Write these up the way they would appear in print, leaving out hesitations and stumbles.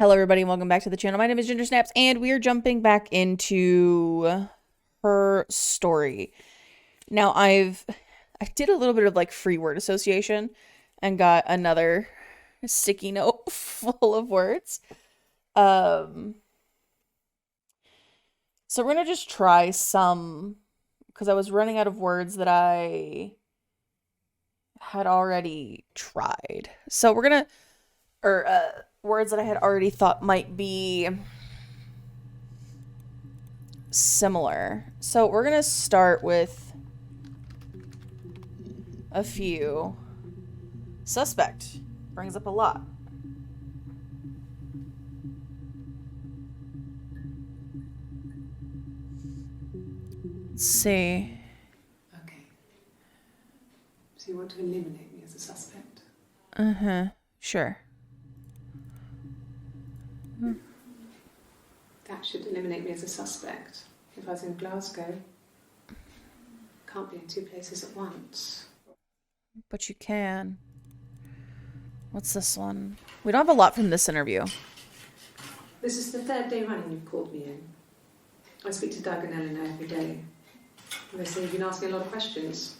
Hello everybody and welcome back to the channel. My name is Ginger Snaps and we are jumping back into her story. Now I did a little bit of like free word association and got another sticky note full of words. So we're gonna just try some because I was running out of words that I had already tried. So we're gonna words that I had already thought might be similar. So we're gonna start with a few. Suspect brings up a lot. Let's see. Okay. So you want to eliminate me as a suspect? Sure. That should eliminate me as a suspect. If I was in Glasgow, can't be in two places at once. But you can. What's this one? We don't have a lot from this interview. This is the third day running you've called me in. I speak to Doug and Eleanor every day. And they say you've been asking a lot of questions.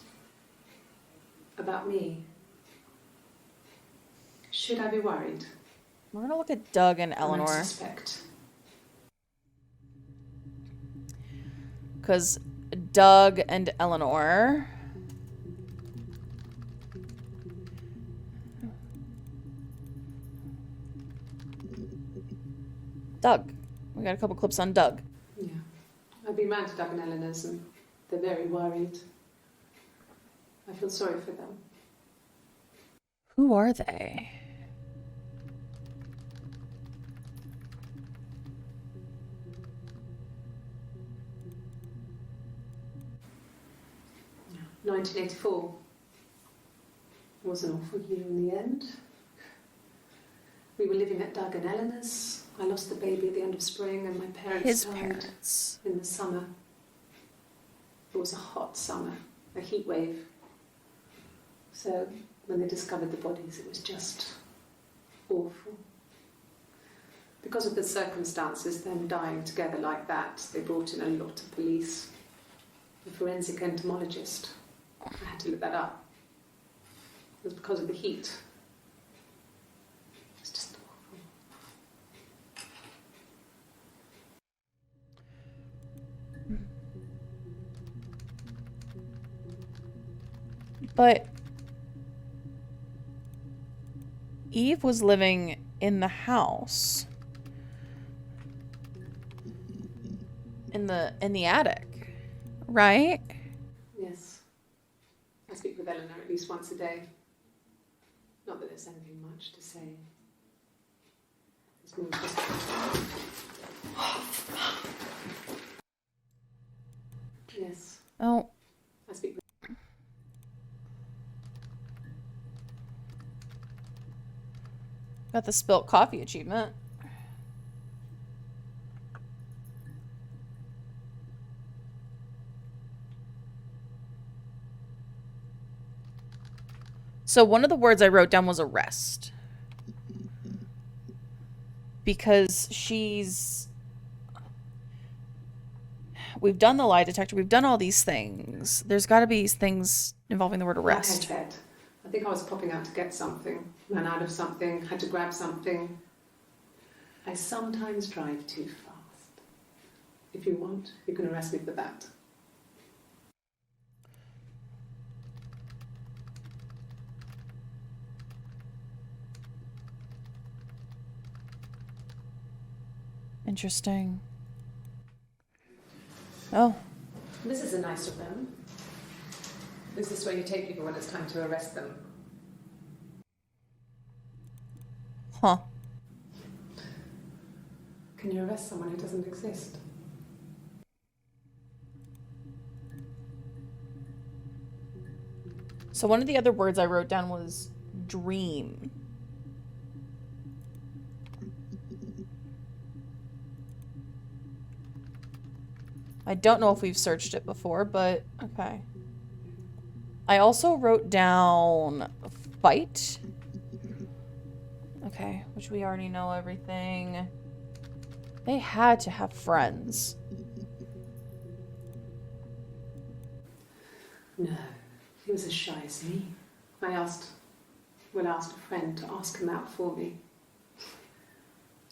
About me. Should I be worried? We're gonna look at Doug and I'm Eleanor. a suspect. Because Doug and Eleanor. Doug. We got a couple clips on Doug. Yeah. I've been round to Doug and Eleanor's and they're very worried. I feel sorry for them. Who are they? Yeah. 1984 was an awful year in the end. We were living at Doug and Eleanor's. I lost the baby at the end of spring and my parents His died parents. in the summer. It was a hot summer, a heat wave. So when they discovered the bodies, it was just awful. Because of the circumstances, them dying together like that, they brought in a lot of police. A forensic entomologist. I had to look that up. It was because of the heat. It's just awful. But Eve was living in the house. In the attic. Right? Yes. I speak with Eleanor at least once a day. Not that there's anything much to say. It's more just... Yes. Oh. I speak with... Got the spilt coffee achievement. So one of the words I wrote down was arrest. Because we've done the lie detector, we've done all these things. There's got to be things involving the word arrest. Like I said, I think I was popping out to get something, ran out of something, had to grab something. I sometimes drive too fast. If you want, you can arrest me for that. Interesting. Oh. This is a nice of them. Is this where you take people when it's time to arrest them? Huh. Can you arrest someone who doesn't exist? So one of the other words I wrote down was dream. I don't know if we've searched it before, but okay. I also wrote down fight. Okay, which we already know everything. They had to have friends. No, he was as shy as me. I asked a friend to ask him out for me.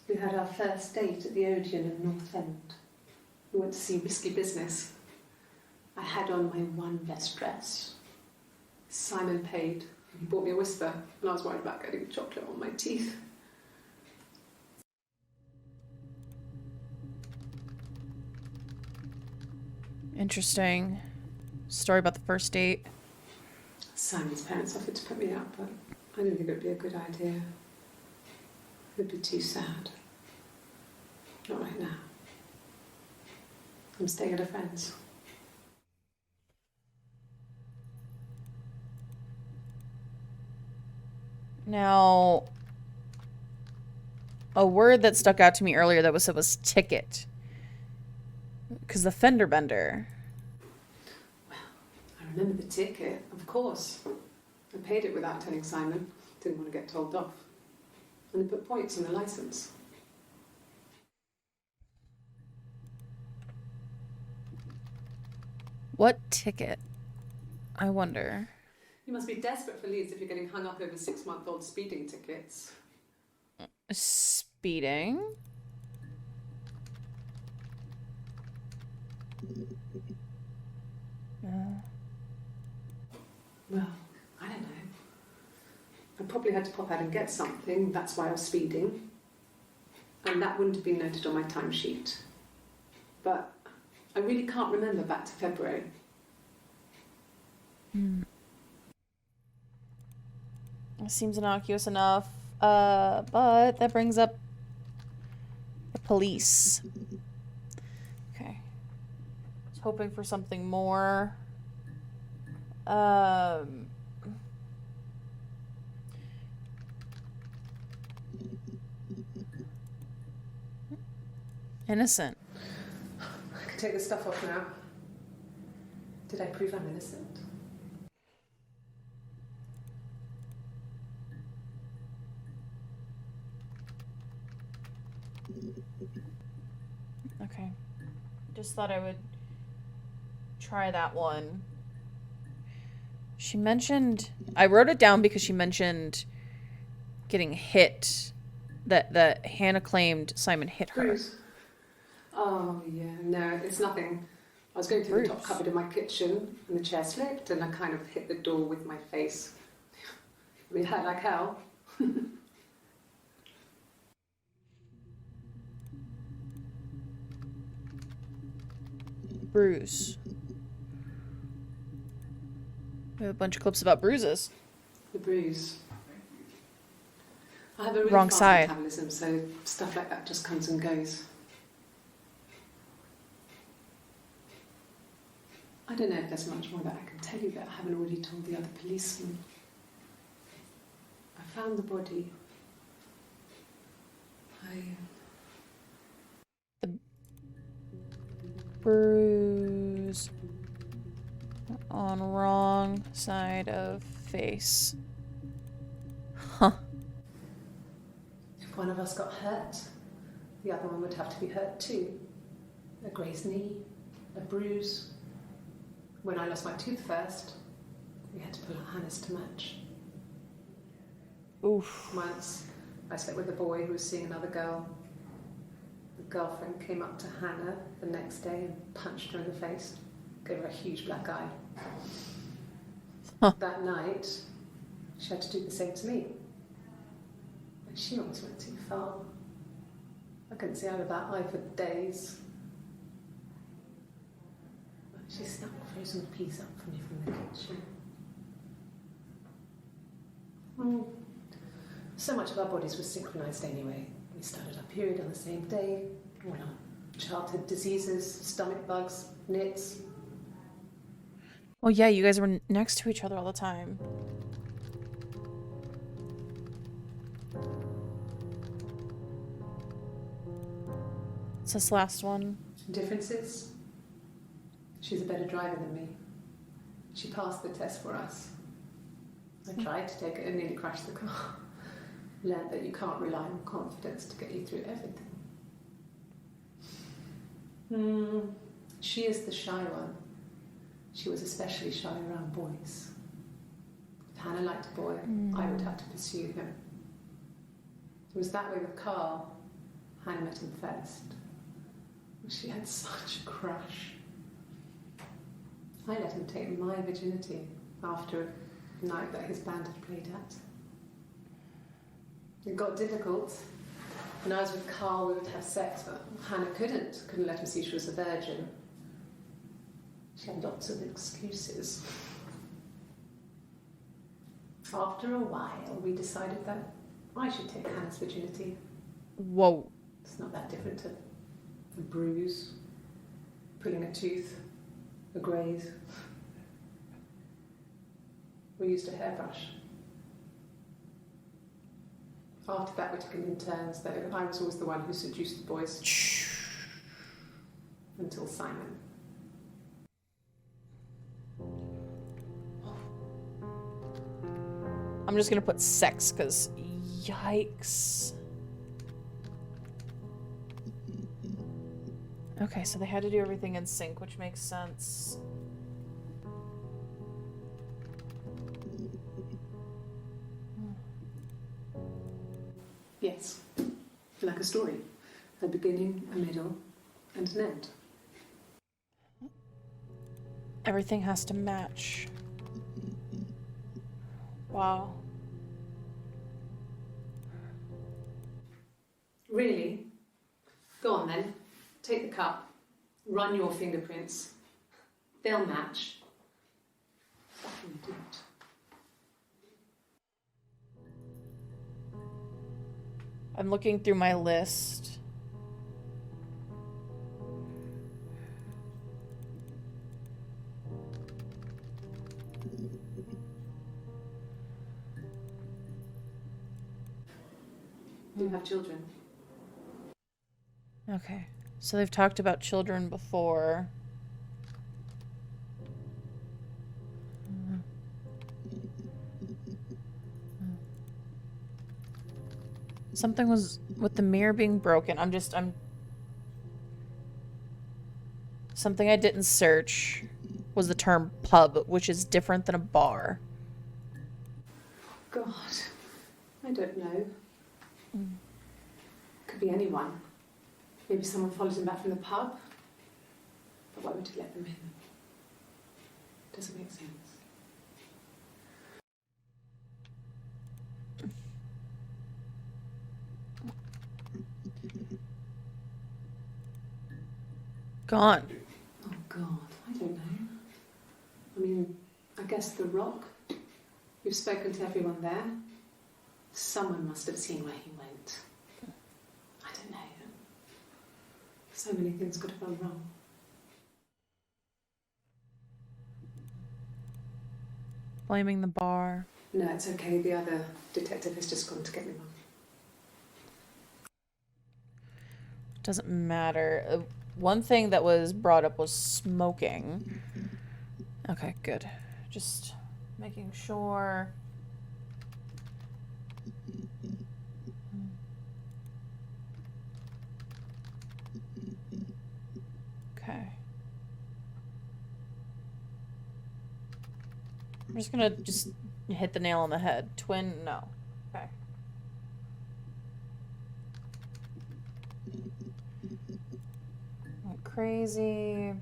We had our first date at the Odeon in North End. We went to see Risky Business. I had on my one best dress. Simon paid. He bought me a whisper, and I was worried about getting chocolate on my teeth. Interesting. Story about the first date. Simon's parents offered to put me up, but I didn't think it would be a good idea. It would be too sad. Not right now. I'm staying at a friend's. Now, a word that stuck out to me earlier that was said was ticket. Because the fender bender. I remember the ticket, of course. I paid it without telling Simon. Didn't want to get told off. And they put points on the licence. What ticket? I wonder. You must be desperate for leads if you're getting hung up over 6-month-old speeding tickets. Speeding? Well, I don't know. I probably had to pop out and get something. That's why I was speeding. And that wouldn't have been noted on my timesheet. But I really can't remember back to February. It seems innocuous enough. But that brings up the police. Okay. I was hoping for something more. Innocent. I can take this stuff off now. Did I prove I'm innocent? Okay. Just thought I would try that one. She mentioned... I wrote it down because she mentioned getting hit. That Hannah claimed Simon hit her. Bruce. Oh, yeah, no, it's nothing. I was going through the top Bruce. cupboard in my kitchen and the chair slipped and I kind of hit the door with my face. I mean, it hurt like hell. Bruise. We have a bunch of clips about bruises. The bruise. I have a really Wrong fast side. metabolism, so stuff like that just comes and goes. I don't know if there's much more that I can tell you that I haven't already told the other policemen. I found the body. Bruise on wrong side of face. Huh. If one of us got hurt, the other one would have to be hurt too. A grazed knee, a bruise. When I lost my tooth first, we had to pull out Hannah's to match. Oof. Once, I slept with a boy who was seeing another girl. The girlfriend came up to Hannah the next day and punched her in the face, gave her a huge black eye. Huh. That night, she had to do the same to me. And she almost went too far. I couldn't see out of that eye for days. She snuck a frozen piece up for me from the kitchen. So much of our bodies was synchronised anyway. We started our period on the same day. All our childhood diseases, stomach bugs, nits. Well, yeah, you guys were next to each other all the time. What's this last one? Differences? She's a better driver than me. She passed the test for us. I tried to take it and nearly crashed the car. Learned that you can't rely on confidence to get you through everything. She is the shy one. She was especially shy around boys. If Hannah liked a boy, I would have to pursue him. It was that way with Carl. Hannah met him first. She had such a crush. I let him take my virginity after a night that his band had played at. It got difficult. When I was with Carl, we would have sex, but Hannah couldn't let him see she was a virgin. She had lots of excuses. After a while, we decided that I should take Hannah's virginity. Whoa. It's not that different to a bruise, pulling a tooth, a graze. We used a hairbrush. After that, we took it in turns, though. I was always the one who seduced the boys. Until Simon. I'm just gonna put sex, because yikes. Okay, so they had to do everything in sync, which makes sense. Yes, like a story. A beginning, a middle, and an end. Everything has to match. Wow. Really? Go on then. Take the cup. Run your fingerprints. They'll match. Fucking do it. I'm looking through my list. Do you have children? Okay. So they've talked about children before. Something was with the mirror being broken. I'm something I didn't search was the term pub, which is different than a bar. God, I don't know. Could be anyone. Maybe someone followed him back from the pub. But why would he let them in? Doesn't make sense. Gone. Oh God, I don't know. I mean, I guess the Rock. You've spoken to everyone there. Someone must have seen where he went. I don't know. So many things could have gone wrong. Blaming the bar. No, it's okay. The other detective has just gone to get me one. Doesn't matter. One thing that was brought up was smoking. Okay, good. Just making sure. Okay. I'm just gonna hit the nail on the head. Twin, no. Okay. Went crazy.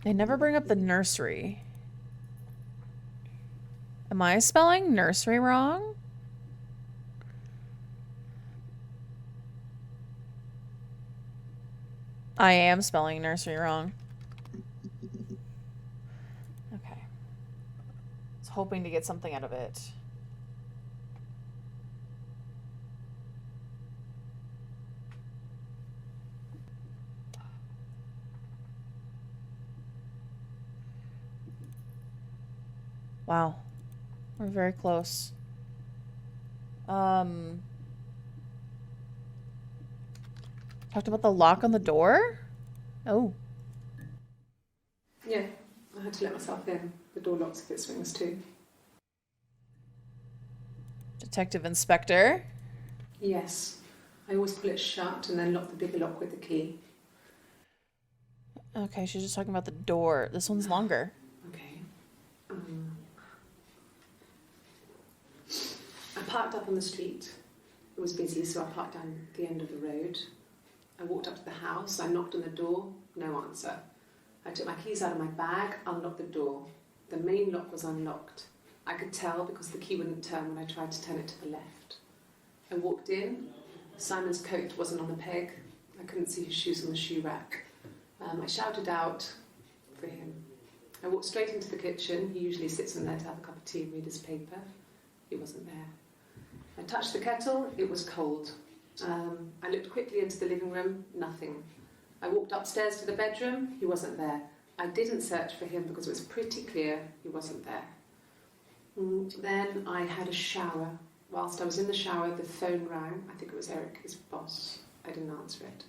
They never bring up the nursery. Am I spelling nursery wrong? I am spelling nursery wrong. Okay. I was hoping to get something out of it. Wow. We're very close. Talked about the lock on the door? Oh. Yeah, I had to let myself in. The door locks if it swings too. Detective Inspector. Yes. I always pull it shut and then lock the bigger lock with the key. Okay, she's just talking about the door. This one's longer. Okay. I parked up on the street. It was busy, so I parked down the end of the road. I walked up to the house. I knocked on the door. No answer. I took my keys out of my bag, unlocked the door. The main lock was unlocked. I could tell because the key wouldn't turn when I tried to turn it to the left. I walked in. Simon's coat wasn't on the peg. I couldn't see his shoes on the shoe rack. I shouted out for him. I walked straight into the kitchen. He usually sits in there to have a cup of tea and read his paper. He wasn't there. I touched the kettle. It was cold. I looked quickly into the living room. Nothing. I walked upstairs to the bedroom. He wasn't there. I didn't search for him because it was pretty clear he wasn't there. Then I had a shower. Whilst I was in the shower, the phone rang. I think it was Eric, his boss. I didn't answer it.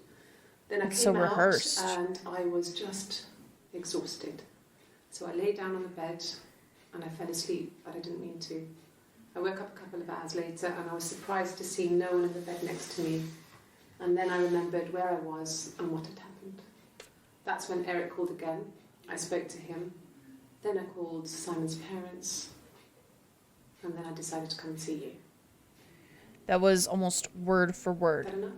Then I It's came so out rehearsed. and I was just exhausted. So I lay down on the bed and I fell asleep, but I didn't mean to. I woke up a couple of hours later and I was surprised to see no one in the bed next to me. And then I remembered where I was and what had happened. That's when Eric called again. I spoke to him. Then I called Simon's parents. And then I decided to come and see you. That was almost word for word. Better now?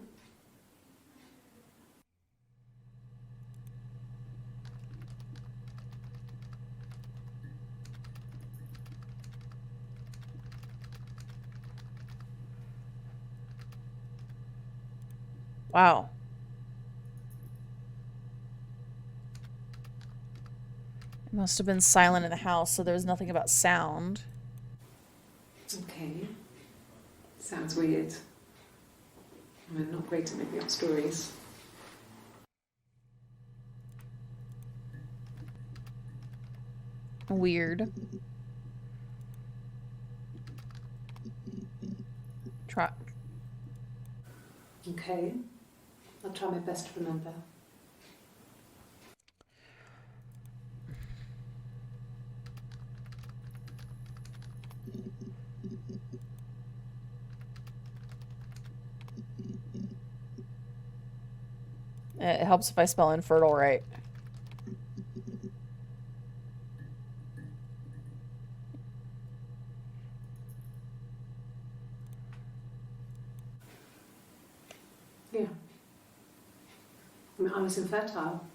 Wow. It must have been silent in the house, so there was nothing about sound. Okay. Sounds weird. I'm not great at making up stories. Weird. Try. Okay. I'll try my best to remember. It helps if I spell infertile right. Yeah. I mean, I was infertile.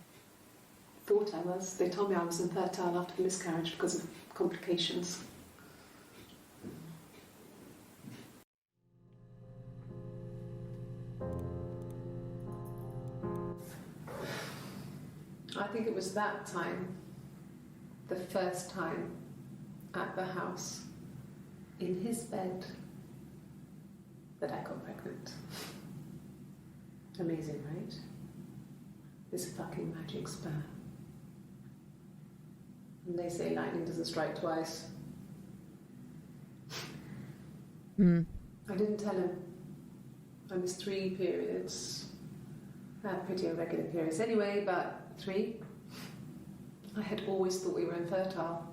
Thought I was. They told me I was infertile after the miscarriage because of complications. I think it was that time, the first time at the house, in his bed, that I got pregnant. Amazing, right? This fucking magic sperm. And they say lightning doesn't strike twice. Hmm. I didn't tell him. I missed 3 periods. I had pretty irregular periods anyway, but 3. I had always thought we were infertile.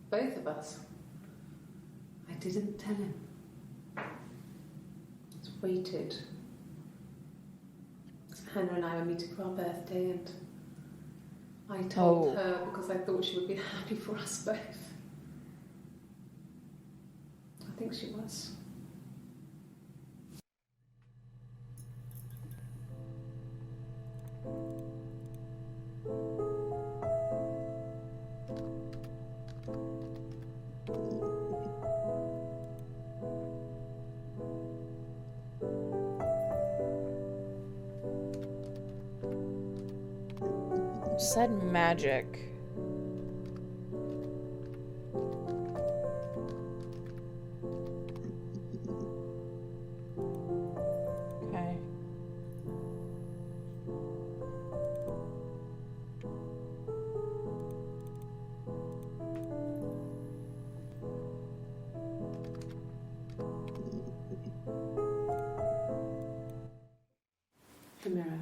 Both of us. I didn't tell him. Just waited. Hannah and I were meeting for our birthday and I told her because I thought she would be happy for us both. I think she was. Said magic. Okay. The mirror.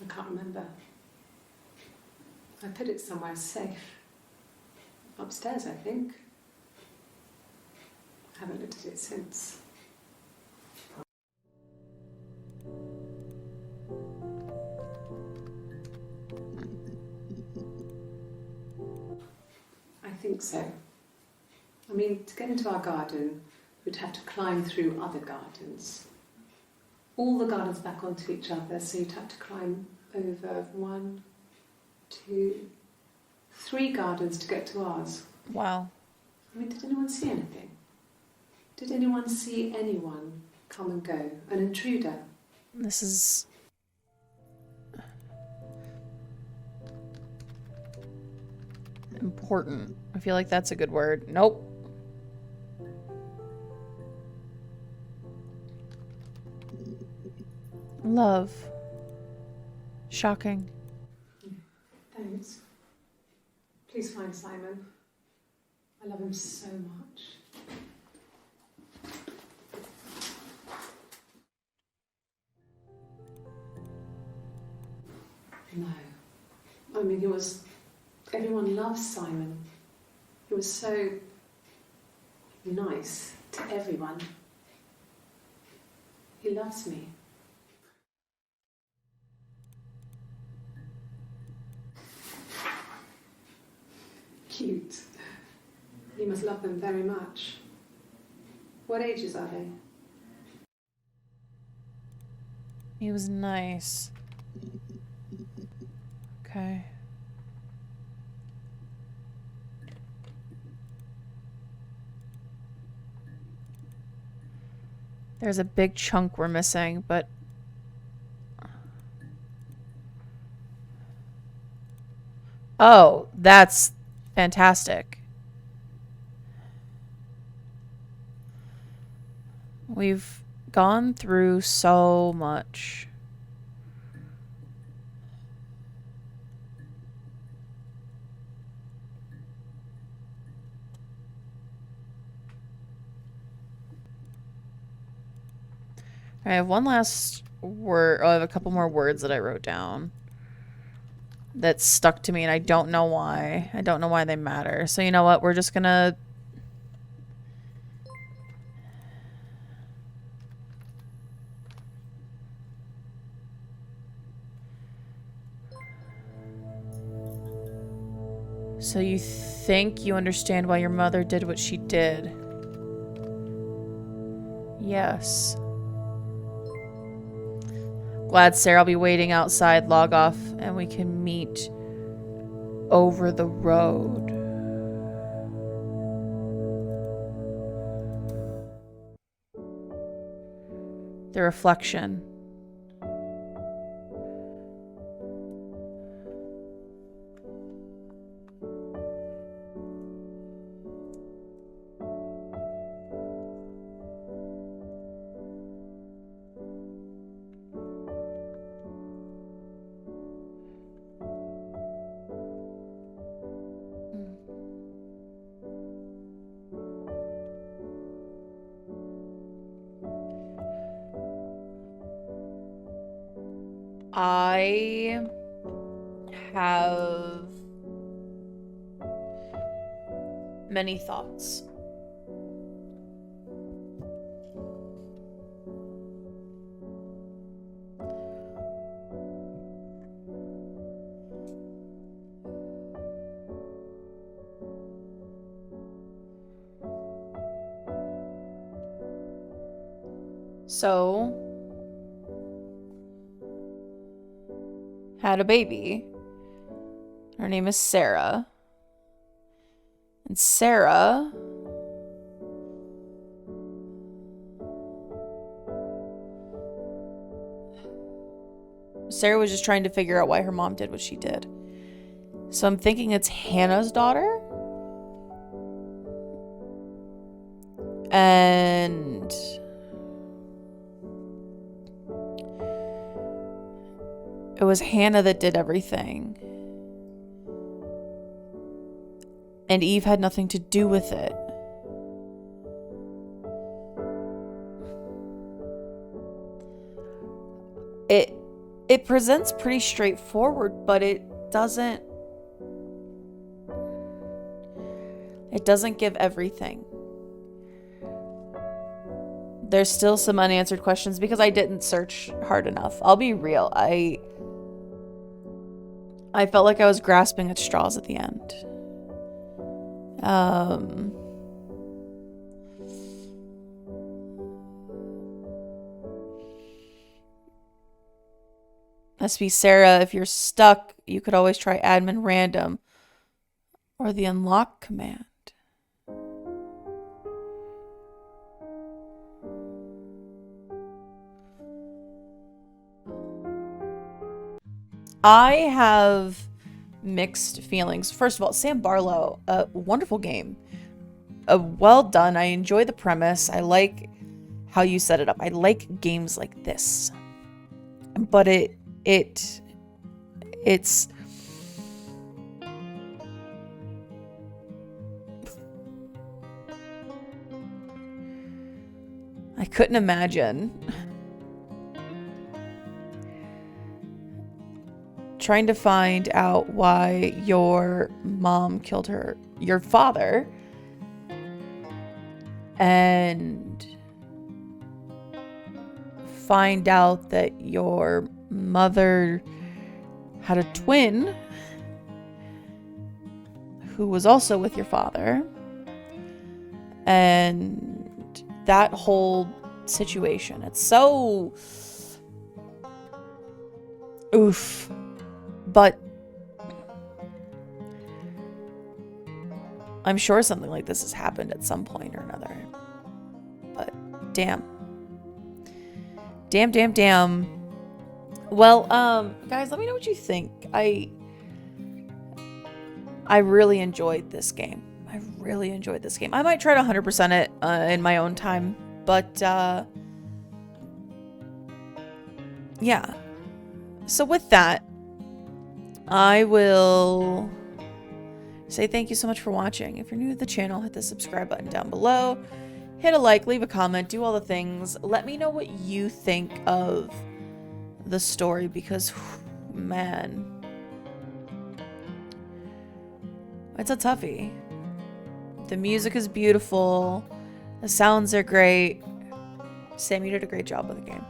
I can't remember. I put it somewhere safe. Upstairs, I think. I haven't looked at it since. I think so. I mean, to get into our garden, we'd have to climb through other gardens. All the gardens back onto each other, so you'd have to climb over 1, 2, 3 gardens to get to ours. Wow. I mean, did anyone see anything? Did anyone see anyone come and go? An intruder? This is... important. I feel like that's a good word. Nope. Love. Shocking. Thanks. Please find Simon. I love him so much. No. I mean, he was... Everyone loves Simon. He was so nice to everyone. He loves me. Cute. You must love them very much. What ages are they? He was nice. Okay. There's a big chunk we're missing, but... Oh, that's fantastic. We've gone through so much. I have one last word. Oh, I have a couple more words that I wrote down that stuck to me, and I don't know why. I don't know why they matter. So you know what? We're just gonna... So you think you understand why your mother did what she did? Yes. Glad, Sarah. I'll be waiting outside. Log off and we can meet over the road. The reflection. I have many thoughts. So, had a baby. Her name is Sarah. And Sarah was just trying to figure out why her mom did what she did. So I'm thinking it's Hannah's daughter. And it was Hannah that did everything. And Eve had nothing to do with it. It presents pretty straightforward, but it doesn't give everything. There's still some unanswered questions because I didn't search hard enough. I'll be real. I felt like I was grasping at straws at the end. SP Sarah, if you're stuck, you could always try admin random or the unlock command. I have mixed feelings. First of all, Sam Barlow, a wonderful game. Well done. I enjoy the premise. I like how you set it up. I like games like this. But it's I couldn't imagine trying to find out why your mom killed your father, and find out that your mother had a twin who was also with your father, and that whole situation. It's so oof. But I'm sure something like this has happened at some point or another. But damn. Damn. Well, guys, let me know what you think. I really enjoyed this game. I might try to 100% it in my own time, but yeah. So with that, I will say thank you so much for watching. If you're new to the channel, hit the subscribe button down below. Hit a like, leave a comment, do all the things. Let me know what you think of the story because, man, it's a toughie. The music is beautiful. The sounds are great. Sam, you did a great job with the game.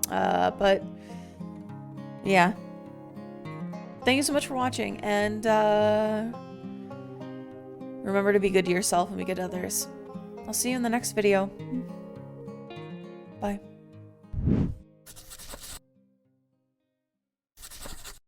But yeah. Thank you so much for watching, and remember to be good to yourself and be good to others. I'll see you in the next video. Bye.